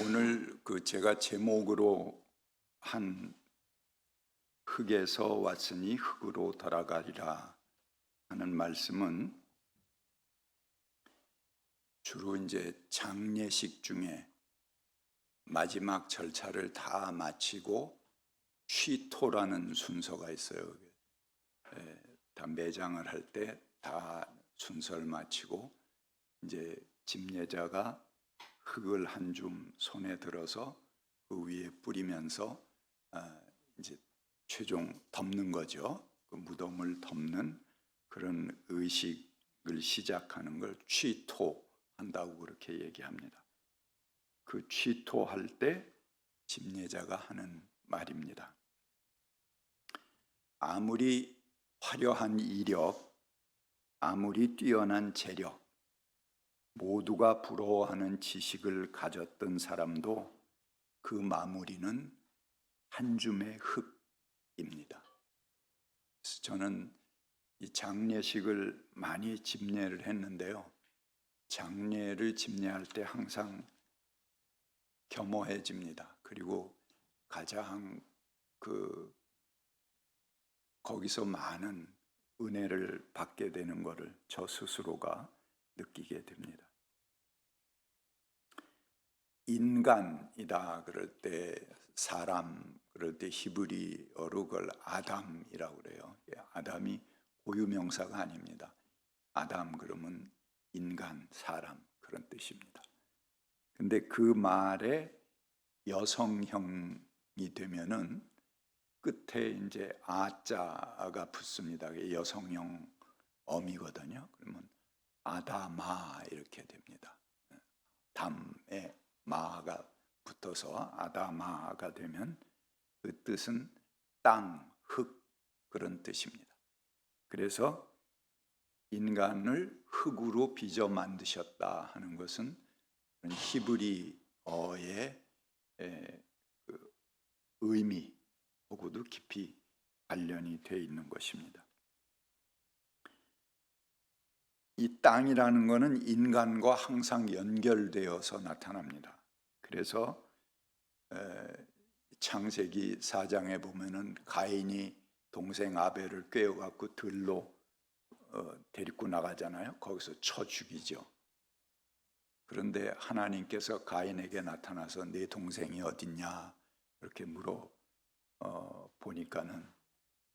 오늘 제가 제목으로 한 흙에서 왔으니 흙으로 돌아가리라 하는 말씀은 주로 이제 장례식 중에 마지막 절차를 다 마치고 취토라는 순서가 있어요. 다 매장을 할 때 다 순서를 마치고 이제 집례자가 흙을 한 줌 손에 들어서 그 위에 뿌리면서 이제 최종 덮는 거죠. 그 무덤을 덮는 그런 의식을 시작하는 걸 취토한다고 그렇게 얘기합니다. 그 취토할 때 집례자가 하는 말입니다. 아무리 화려한 이력, 아무리 뛰어난 재력, 모두가 부러워하는 지식을 가졌던 사람도 그 마무리는 한 줌의 흙입니다. 그래서 저는 이 장례식을 많이 집례를 했는데요. 장례를 집례할 때 항상 겸허해집니다. 그리고 가장 거기서 많은 은혜를 받게 되는 것을 저 스스로가 느끼게 됩니다. 인간이다 그럴 때, 사람 그럴 때 히브리어로 그걸 아담이라고 그래요. 아담이 고유명사가 아닙니다. 아담 그러면 인간, 사람 그런 뜻입니다. 근데 그 말에 여성형이 되면은 끝에 이제 아자가 붙습니다. 여성형 어미거든요. 그러면 아다마 이렇게 됩니다. 담에 마가 붙어서 아다마가 되면 그 뜻은 땅, 흙 그런 뜻입니다. 그래서 인간을 흙으로 빚어 만드셨다 하는 것은 히브리어의 그 의미하고도 깊이 관련이 되어 있는 것입니다. 이 땅이라는 것은 인간과 항상 연결되어서 나타납니다. 그래서 창세기 4장에 보면은 가인이 동생 아벨을 꿰어갖고 들로 데리고 나가잖아요. 거기서 쳐 죽이죠. 그런데 하나님께서 가인에게 나타나서 내 동생이 어딨냐 이렇게 물어 보니까는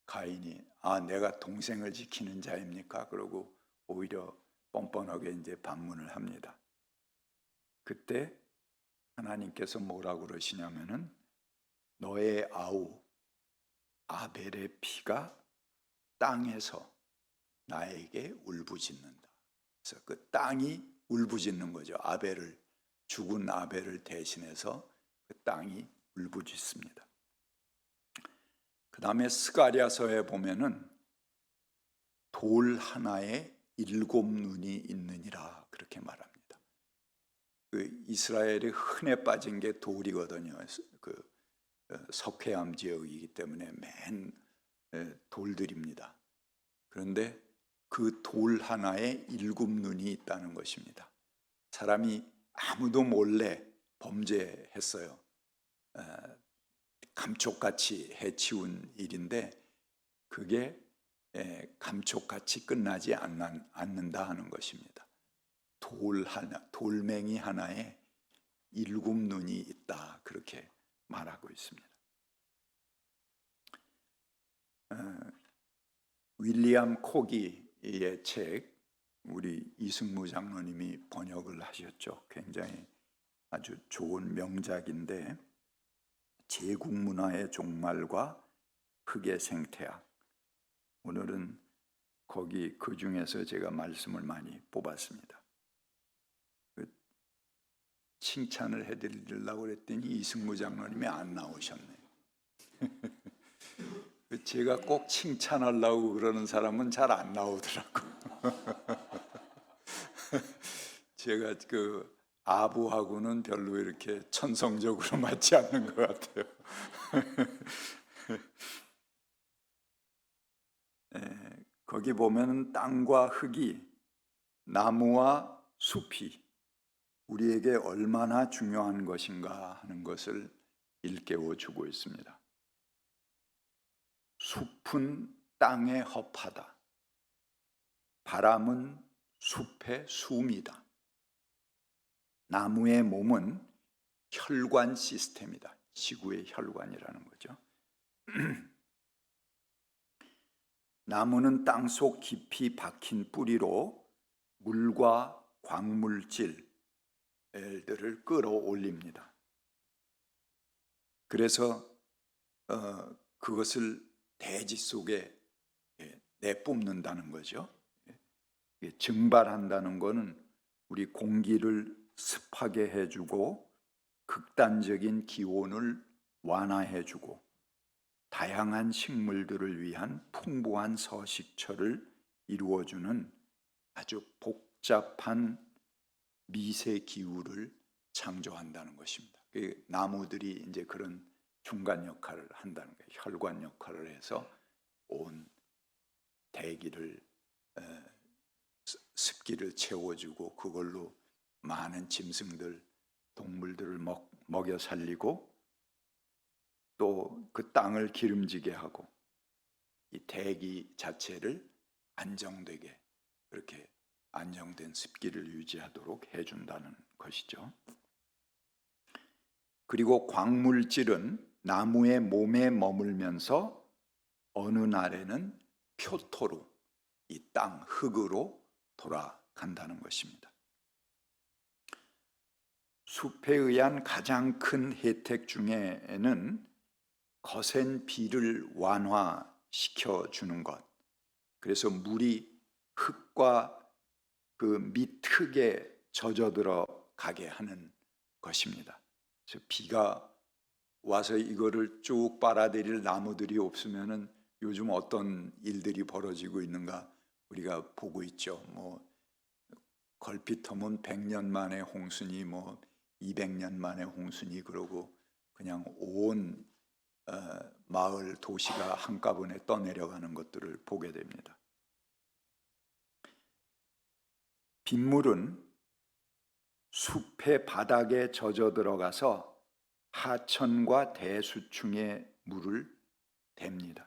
가인이 내가 동생을 지키는 자입니까? 그러고 오히려 뻔뻔하게 이제 반문을 합니다. 그때 하나님께서 뭐라고 그러시냐면은 너의 아우 아벨의 피가 땅에서 나에게 울부짖는다. 그래서 그 땅이 울부짖는 거죠. 죽은 아벨을 대신해서 그 땅이 울부짖습니다. 그 다음에 스가랴서에 보면은 돌 하나에 7 눈이 있느니라 그렇게 말합니다. 그 이스라엘이 흔해 빠진 게 돌이거든요. 그 석회암 지역이기 때문에 맨 돌들입니다. 그런데 그 돌 하나에 7 눈이 있다는 것입니다. 사람이 아무도 몰래 범죄했어요. 감쪽같이 해치운 일인데 그게 감쪽같이 끝나지 않는다 하는 것입니다. 돌멩이 하나에 7 눈이 있다 그렇게 말하고 있습니다. 윌리엄 코기의 책 우리 이승무 장로님이 번역을 하셨죠. 굉장히 아주 좋은 명작인데 제국문화의 종말과 흙의 생태학. 오늘은 거기 그 중에서 제가 말씀을 많이 뽑았습니다. 칭찬을 해드리려고 그랬더니 이승무 장로님이 안 나오셨네요. 제가 꼭 칭찬하려고 그러는 사람은 잘 안 나오더라고. 제가 그 아부하고는 별로 이렇게 천성적으로 맞지 않는 것 같아요. 거기 보면 땅과 흙이 나무와 숲이 우리에게 얼마나 중요한 것인가 하는 것을 일깨워 주고 있습니다. 숲은 땅에 흡하다. 바람은 숲의 숨이다. 나무의 몸은 혈관 시스템이다. 지구의 혈관이라는 거죠. 나무는 땅속 깊이 박힌 뿌리로 물과 광물질들을 끌어올립니다. 그래서 그것을 대지 속에 내뿜는다는 거죠. 증발한다는 것은 우리 공기를 습하게 해주고 극단적인 기온을 완화해주고 다양한 식물들을 위한 풍부한 서식처를 이루어주는 아주 복잡한 미세 기후를 창조한다는 것입니다. 나무들이 이제 그런 중간 역할을 한다는 거예요. 혈관 역할을 해서 온 대기를 습기를 채워주고 그걸로 많은 짐승들, 동물들을 먹여 살리고 또 그 땅을 기름지게 하고 이 대기 자체를 안정되게 그렇게 안정된 습기를 유지하도록 해준다는 것이죠. 그리고 광물질은 나무의 몸에 머물면서 어느 날에는 표토로 이 땅 흙으로 돌아간다는 것입니다. 숲에 의한 가장 큰 혜택 중에는 거센 비를 완화시켜 주는 것. 그래서 물이 흙과 그 밑흙에 젖어 들어가게 하는 것입니다. 그래서 비가 와서 이거를 쭉 빨아들일 나무들이 없으면은 요즘 어떤 일들이 벌어지고 있는가 우리가 보고 있죠. 뭐 걸핏하면 100년 만에 홍수니 뭐 200년 만에 홍수니 그러고 그냥 온 마을 도시가 한꺼번에 떠내려가는 것들을 보게 됩니다. 빗물은 숲의 바닥에 젖어 들어가서 하천과 대수층에 물을 댑니다.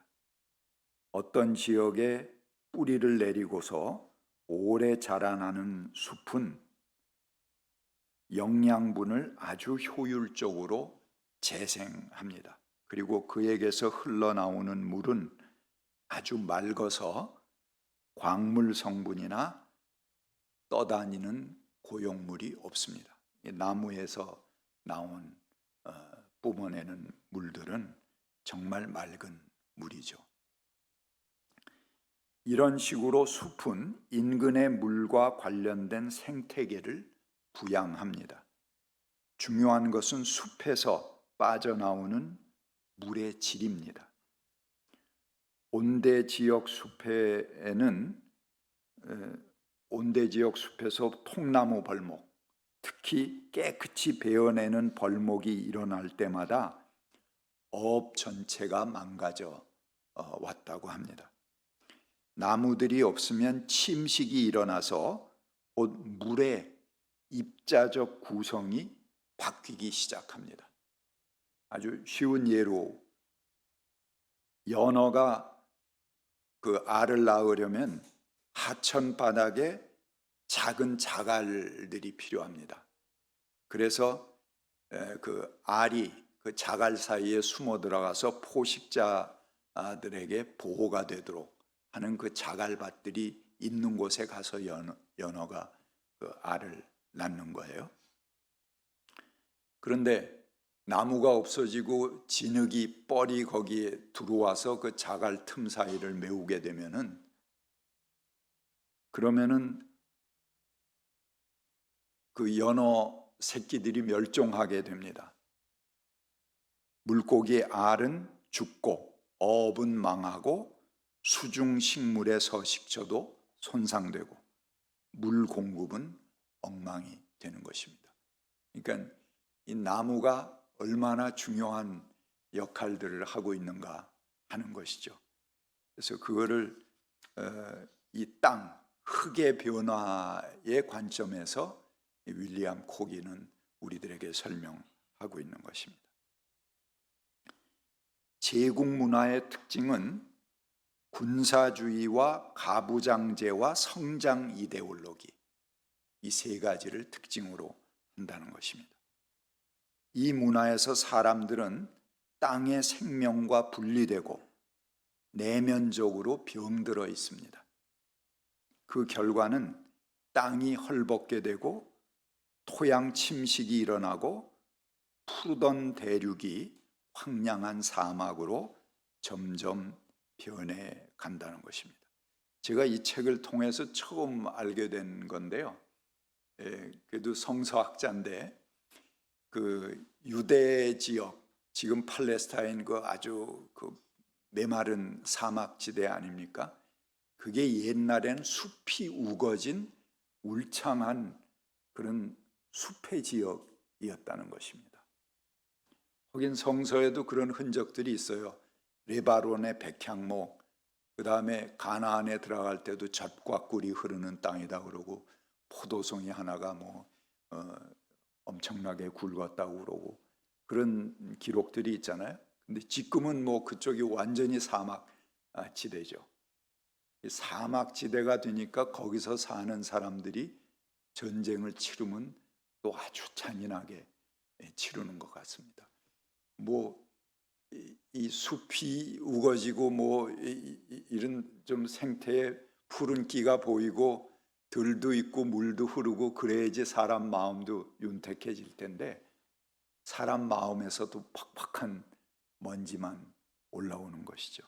어떤 지역에 뿌리를 내리고서 오래 자라나는 숲은 영양분을 아주 효율적으로 재생합니다. 그리고 그에게서 흘러나오는 물은 아주 맑아서 광물 성분이나 떠다니는 고용물이 없습니다. 나무에서 나온 뿜어내는 물들은 정말 맑은 물이죠. 이런 식으로 숲은 인근의 물과 관련된 생태계를 부양합니다. 중요한 것은 숲에서 빠져나오는 물의 질입니다. 온대 지역 숲에서 통나무 벌목, 특히 깨끗이 베어내는 벌목이 일어날 때마다 어업 전체가 망가져 왔다고 합니다. 나무들이 없으면 침식이 일어나서 곧 물의 입자적 구성이 바뀌기 시작합니다. 아주 쉬운 예로 연어가 그 알을 낳으려면 하천 바닥에 작은 자갈들이 필요합니다. 그래서 그 알이 그 자갈 사이에 숨어 들어가서 포식자들에게 보호가 되도록 하는 그 자갈밭들이 있는 곳에 가서 연어가 그 알을 낳는 거예요. 그런데 나무가 없어지고 진흙이 뻘이 거기에 들어와서 그 자갈 틈 사이를 메우게 되면은 그러면은 그 연어 새끼들이 멸종하게 됩니다. 물고기 알은 죽고 어업은 망하고 수중 식물의 서식처도 손상되고 물 공급은 엉망이 되는 것입니다. 그러니까 이 나무가 얼마나 중요한 역할들을 하고 있는가 하는 것이죠. 그래서 그거를 이 땅, 흙의 변화의 관점에서 윌리엄 코기는 우리들에게 설명하고 있는 것입니다. 제국 문화의 특징은 군사주의와 가부장제와 성장 이데올로기, 이 세 가지를 특징으로 한다는 것입니다. 이 문화에서 사람들은 땅의 생명과 분리되고 내면적으로 병들어 있습니다. 그 결과는 땅이 헐벗게 되고 토양 침식이 일어나고 푸르던 대륙이 황량한 사막으로 점점 변해 간다는 것입니다. 제가 이 책을 통해서 처음 알게 된 건데요. 그래도 성서학자인데 그 유대 지역, 지금 팔레스타인 그 아주 그 메마른 사막지대 아닙니까? 그게 옛날에는 숲이 우거진 울창한 그런 숲의 지역이었다는 것입니다. 거긴 성서에도 그런 흔적들이 있어요. 레바논의 백향목, 그 다음에 가나안에 들어갈 때도 젖과 꿀이 흐르는 땅이다 그러고 포도송이 하나가 엄청나게 굵었다고 그러고 그런 기록들이 있잖아요. 근데 지금은 그쪽이 완전히 사막 지대죠. 사막 지대가 되니까 거기서 사는 사람들이 전쟁을 치르면 또 아주 잔인하게 치르는 것 같습니다. 이 숲이 우거지고 이런 좀 생태의 푸른 기가 보이고 들도 있고 물도 흐르고 그래야지 사람 마음도 윤택해질 텐데 사람 마음에서도 팍팍한 먼지만 올라오는 것이죠.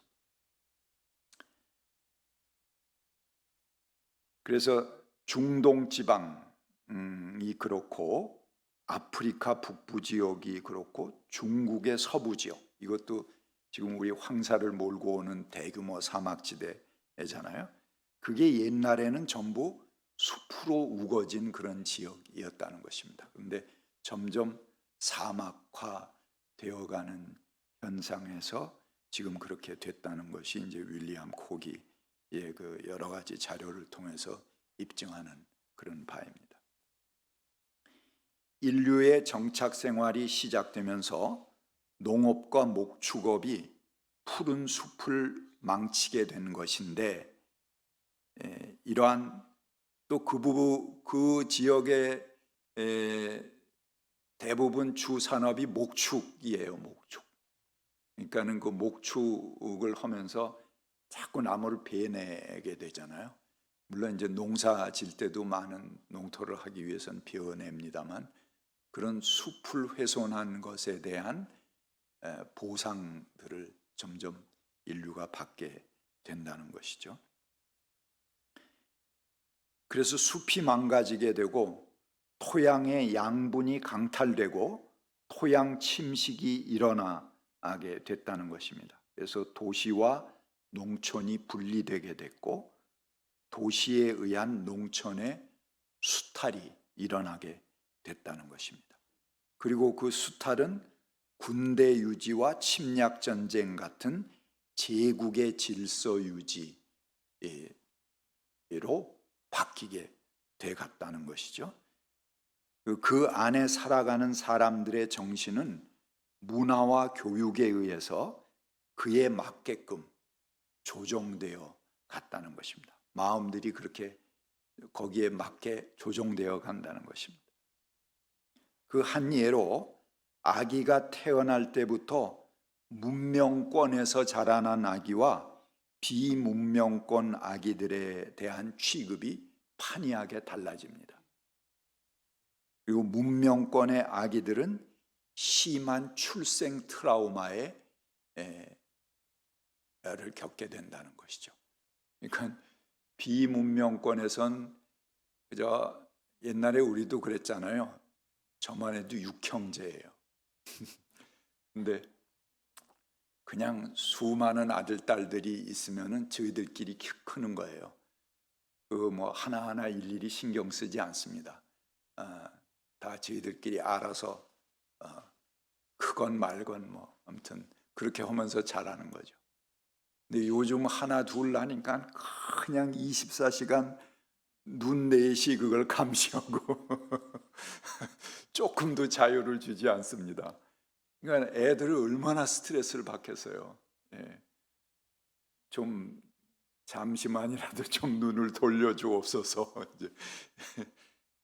그래서 중동 지방이 그렇고 아프리카 북부 지역이 그렇고 중국의 서부 지역, 이것도 지금 우리 황사를 몰고 오는 대규모 사막지대잖아요. 그게 옛날에는 전부 숲으로 우거진 그런 지역이었다는 것입니다. 그런데 점점 사막화 되어가는 현상에서 지금 그렇게 됐다는 것이 이제 윌리엄 코기의 그 여러 가지 자료를 통해서 입증하는 그런 바입니다. 인류의 정착 생활이 시작되면서 농업과 목축업이 푸른 숲을 망치게 된 것인데, 이러한 또 그 지역의 대부분 주 산업이 목축이에요. 목축. 그러니까는 그 목축을 하면서 자꾸 나무를 베내게 되잖아요. 물론 이제 농사 질 때도 많은 농토를 하기 위해서는 베어냅니다만 그런 숲을 훼손한 것에 대한 보상들을 점점 인류가 받게 된다는 것이죠. 그래서 숲이 망가지게 되고 토양의 양분이 강탈되고 토양 침식이 일어나게 됐다는 것입니다. 그래서 도시와 농촌이 분리되게 됐고 도시에 의한 농촌의 수탈이 일어나게 됐다는 것입니다. 그리고 그 수탈은 군대 유지와 침략 전쟁 같은 제국의 질서 유지로 바뀌게 돼 갔다는 것이죠. 그 안에 살아가는 사람들의 정신은 문화와 교육에 의해서 그에 맞게끔 조정되어 갔다는 것입니다. 마음들이 그렇게 거기에 맞게 조정되어 간다는 것입니다. 그 한 예로 아기가 태어날 때부터 문명권에서 자라난 아기와 비문명권 아기들에 대한 취급이 판이하게 달라집니다. 그리고 문명권의 아기들은 심한 출생 트라우마에 를 겪게 된다는 것이죠. 그러니까 비문명권에선 그저 옛날에 우리도 그랬잖아요. 저만 해도 육형제예요. 근데 그냥 수많은 아들 딸들이 있으면은 저희들끼리 크는 거예요. 그 하나하나 일일이 신경 쓰지 않습니다. 다 저희들끼리 알아서 크건 말건 아무튼 그렇게 하면서 자라는 거죠. 근데 요즘 하나 둘 나니까 그냥 24시간 눈 넷이 그걸 감시하고 조금도 자유를 주지 않습니다. 그러니까 애들을 얼마나 스트레스를 받겠어요. 예. 좀 잠시만이라도 좀 눈을 돌려주옵소서. 이제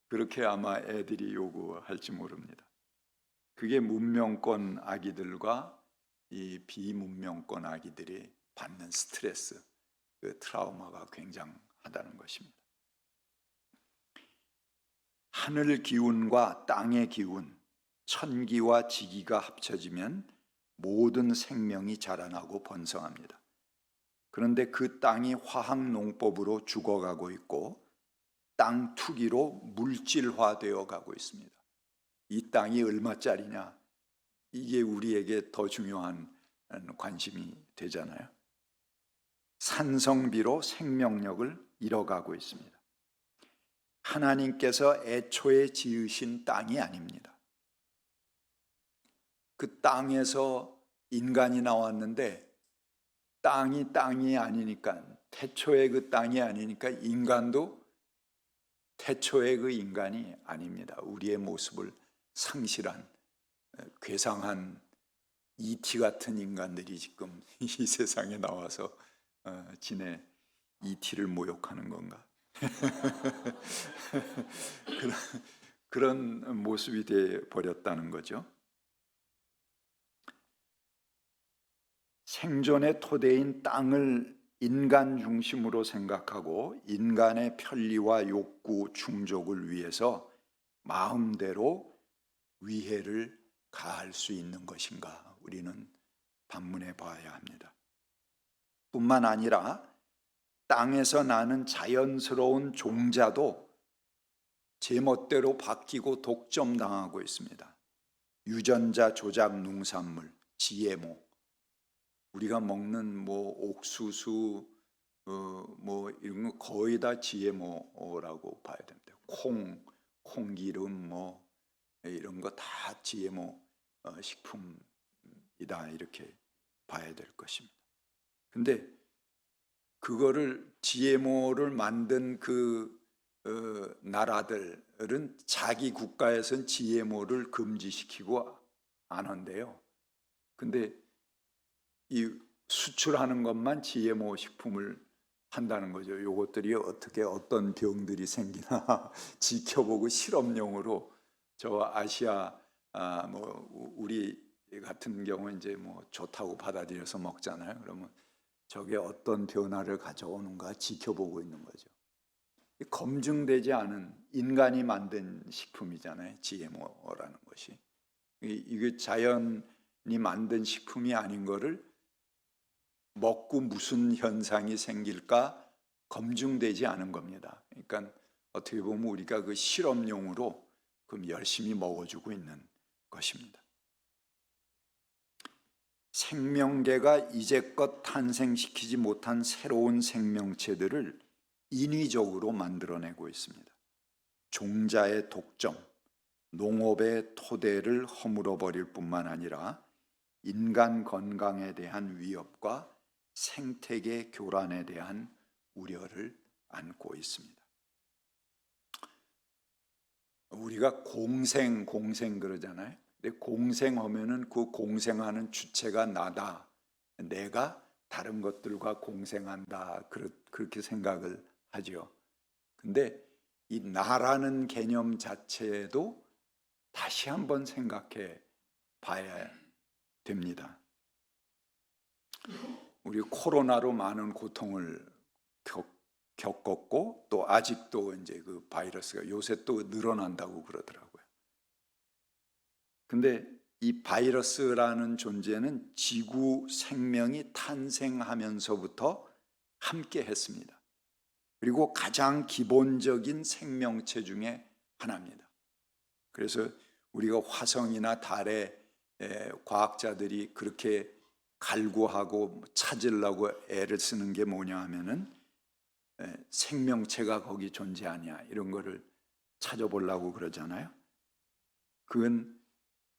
그렇게 아마 애들이 요구할지 모릅니다. 그게 문명권 아기들과 이 비문명권 아기들이 받는 스트레스, 그 트라우마가 굉장하다는 것입니다. 하늘 기운과 땅의 기운, 천기와 지기가 합쳐지면 모든 생명이 자라나고 번성합니다. 그런데 그 땅이 화학 농법으로 죽어가고 있고 땅 투기로 물질화되어 가고 있습니다. 이 땅이 얼마짜리냐, 이게 우리에게 더 중요한 관심이 되잖아요. 산성비로 생명력을 잃어가고 있습니다. 하나님께서 애초에 지으신 땅이 아닙니다. 그 땅에서 인간이 나왔는데 땅이 아니니까, 태초의 그 땅이 아니니까 인간도 태초의 그 인간이 아닙니다. 우리의 모습을 상실한 괴상한 ET 같은 인간들이 지금 이 세상에 나와서 지네 ET를 모욕하는 건가? 그런 모습이 돼 버렸다는 거죠. 생존의 토대인 땅을 인간 중심으로 생각하고 인간의 편리와 욕구 충족을 위해서 마음대로 위해를 가할 수 있는 것인가, 우리는 반문해 봐야 합니다. 뿐만 아니라 땅에서 나는 자연스러운 종자도 제멋대로 바뀌고 독점당하고 있습니다. 유전자 조작 농산물, GMO, 우리가 먹는 뭐 옥수수, 뭐 이런 거 거의 다 GMO라고 봐야 됩니다. 콩기름 뭐 이런 거 다 GMO 식품이다, 이렇게 봐야 될 것입니다. 근데 그거를 GMO를 만든 그 나라들은 자기 국가에선 GMO를 금지시키고 안 한대요. 근데 이 수출하는 것만 GMO 식품을 한다는 거죠. 요것들이 어떻게 어떤 병들이 생기나 지켜보고 실험용으로, 저 아시아 뭐 우리 같은 경우는 이제 뭐 좋다고 받아들여서 먹잖아요. 그러면 저게 어떤 변화를 가져오는가 지켜보고 있는 거죠. 검증되지 않은 인간이 만든 식품이잖아요, GMO라는 것이. 이게 자연이 만든 식품이 아닌 거를 먹고 무슨 현상이 생길까 검증되지 않은 겁니다. 그러니까 어떻게 보면 우리가 그 실험용으로 그럼 열심히 먹어주고 있는 것입니다. 생명계가 이제껏 탄생시키지 못한 새로운 생명체들을 인위적으로 만들어내고 있습니다. 종자의 독점, 농업의 토대를 허물어버릴 뿐만 아니라 인간 건강에 대한 위협과 생태계 교란에 대한 우려를 안고 있습니다. 우리가 공생 그러잖아요. 근데 공생하면은 그 공생하는 주체가 나다, 내가 다른 것들과 공생한다, 그렇게 생각을 하죠. 근데 이 나라는 개념 자체도 다시 한번 생각해 봐야 됩니다. 우리 코로나로 많은 고통을 겪었고 또 아직도 이제 그 바이러스가 요새 또 늘어난다고 그러더라고요. 근데 이 바이러스라는 존재는 지구 생명이 탄생하면서부터 함께 했습니다. 그리고 가장 기본적인 생명체 중에 하나입니다. 그래서 우리가 화성이나 달에 과학자들이 그렇게 갈구하고 찾으려고 애를 쓰는 게 뭐냐 하면은 생명체가 거기 존재하냐, 이런 거를 찾아보려고 그러잖아요. 그건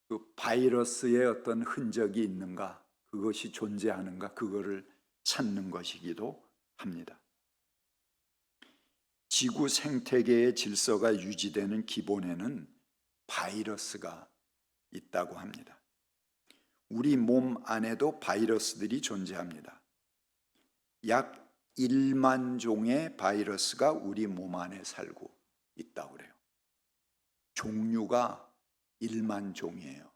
그 바이러스의 어떤 흔적이 있는가, 그것이 존재하는가, 그거를 찾는 것이기도 합니다. 지구 생태계의 질서가 유지되는 기본에는 바이러스가 있다고 합니다. 우리 몸 안에도 바이러스들이 존재합니다. 약 1만 종의 바이러스가 우리 몸 안에 살고 있다고 그래요. 종류가 1만 종이에요.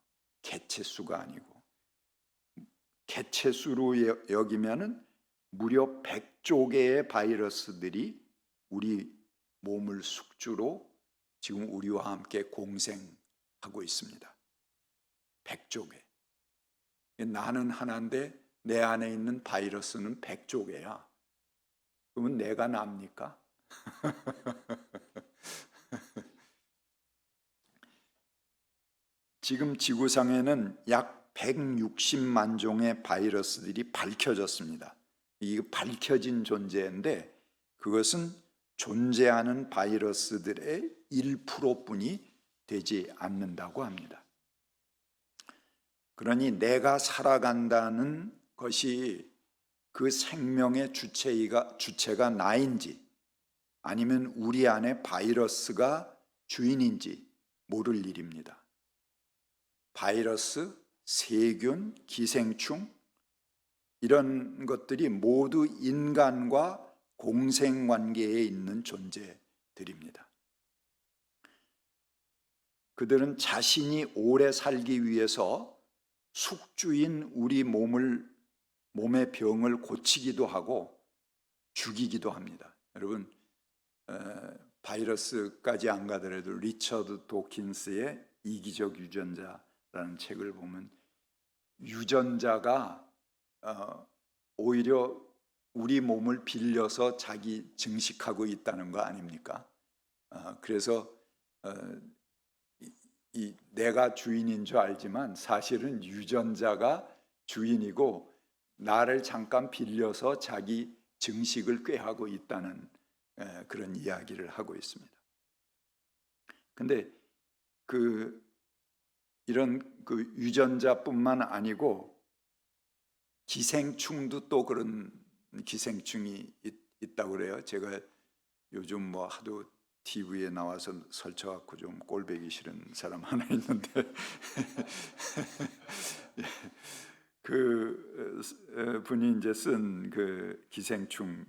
개체수가 아니고. 개체수로 여기면은 무려 100조 개의 바이러스들이 우리 몸을 숙주로 지금 우리와 함께 공생하고 있습니다. 100조 개. 나는 하나인데 내 안에 있는 바이러스는 100조 개야. 그러면 내가 납니까? 지금 지구상에는 약 160만 종의 바이러스들이 밝혀졌습니다. 이게 밝혀진 존재인데 그것은 존재하는 바이러스들의 1%뿐이 되지 않는다고 합니다. 그러니 내가 살아간다는 것이 그 생명의 주체가 나인지 아니면 우리 안에 바이러스가 주인인지 모를 일입니다. 바이러스, 세균, 기생충 이런 것들이 모두 인간과 공생관계에 있는 존재들입니다. 그들은 자신이 오래 살기 위해서 숙주인 우리 몸의 병을 고치기도 하고 죽이기도 합니다. 여러분 바이러스까지 안 가더라도 리처드 도킨스의 이기적 유전자라는 책을 보면 유전자가 오히려 우리 몸을 빌려서 자기 증식하고 있다는 거 아닙니까? 그래서 내가 주인인 줄 알지만 사실은 유전자가 주인이고 나를 잠깐 빌려서 자기 증식을 꾀하고 있다는 그런 이야기를 하고 있습니다. 근데 이런 유전자뿐만 아니고 기생충도 또 그런 기생충이 있다고 그래요. 제가 요즘 뭐 하도 TV에 나와서 설쳐갖고 좀 꼴보기 싫은 사람 하나 있는데 그 분이 이제 쓴 그 기생충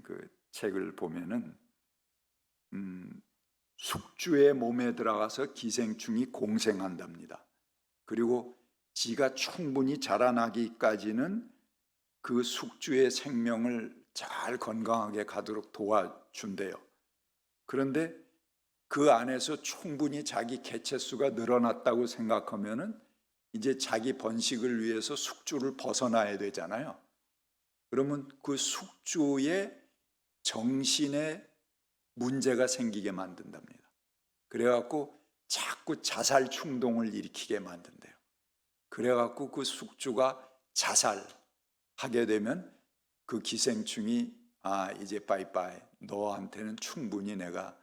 그 책을 보면은 숙주의 몸에 들어가서 기생충이 공생한답니다. 그리고 지가 충분히 자라나기까지는 그 숙주의 생명을 잘 건강하게 가도록 도와준대요. 그런데 그 안에서 충분히 자기 개체수가 늘어났다고 생각하면은 이제 자기 번식을 위해서 숙주를 벗어나야 되잖아요. 그러면 그 숙주의 정신에 문제가 생기게 만든답니다. 그래갖고 자꾸 자살 충동을 일으키게 만든대요. 그래갖고 그 숙주가 자살하게 되면 그 기생충이 이제 빠이빠이 너한테는 충분히 내가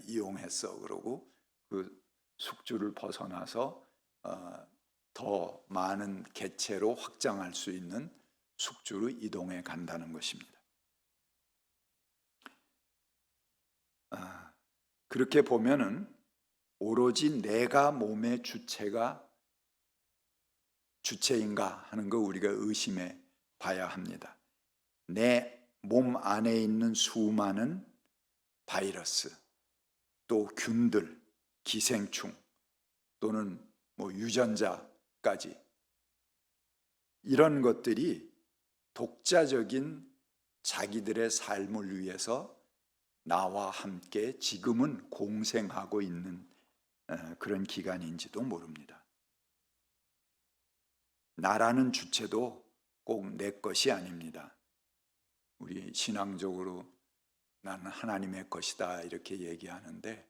이용했어 그러고 그 숙주를 벗어나서 더 많은 개체로 확장할 수 있는 숙주로 이동해 간다는 것입니다. 그렇게 보면은 오로지 내가 몸의 주체인가 하는 거 우리가 의심해 봐야 합니다. 내 몸 안에 있는 수많은 바이러스, 또 균들, 기생충, 또는 뭐 유전자까지 이런 것들이 독자적인 자기들의 삶을 위해서 나와 함께 지금은 공생하고 있는 그런 기간인지도 모릅니다. 나라는 주체도 꼭 내 것이 아닙니다. 우리 신앙적으로 나는 하나님의 것이다 이렇게 얘기하는데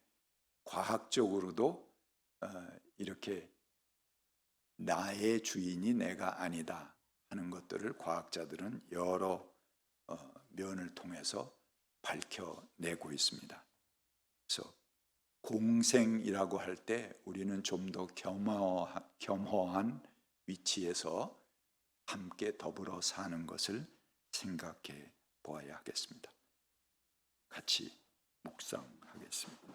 과학적으로도 이렇게 나의 주인이 내가 아니다 하는 것들을 과학자들은 여러 면을 통해서 밝혀내고 있습니다. 그래서 공생이라고 할 때 우리는 좀 더 겸허한 위치에서 함께 더불어 사는 것을 생각해 보아야 하겠습니다. 같이 묵상하겠습니다.